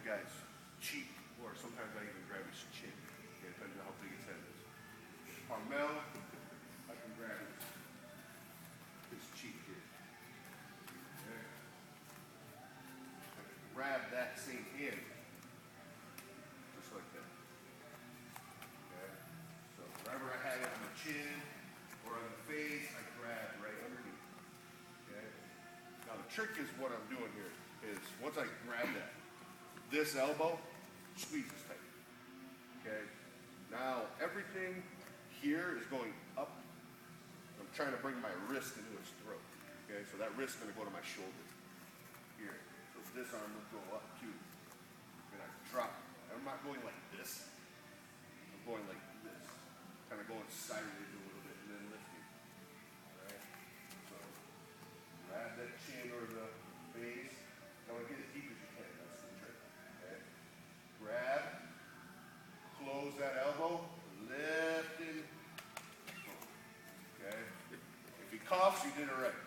the guy's cheek, or sometimes I even grab his chin. Okay, depending on how big his head is. Carmel, I can grab his cheek here. Okay. I can grab that same hand, just like that. Okay. So wherever I have it on the chin or on the face, I grab right underneath. Okay. Now the trick is what I'm doing here is once I grab that, this elbow squeezes tight. Okay. Now everything here is going up. I'm trying to bring my wrist into his throat. Okay, so that wrist is going to go to my shoulder here. So this arm will go up too. And I drop. I'm not going like this. I'm going like this. Kind of going sideways a little bit and then lifting. Alright. So grab that chin or the face. Now get as deep as you can. That's the trick. Okay. Grab. Close that elbow. Lifting. Okay. If he coughs, you did it right.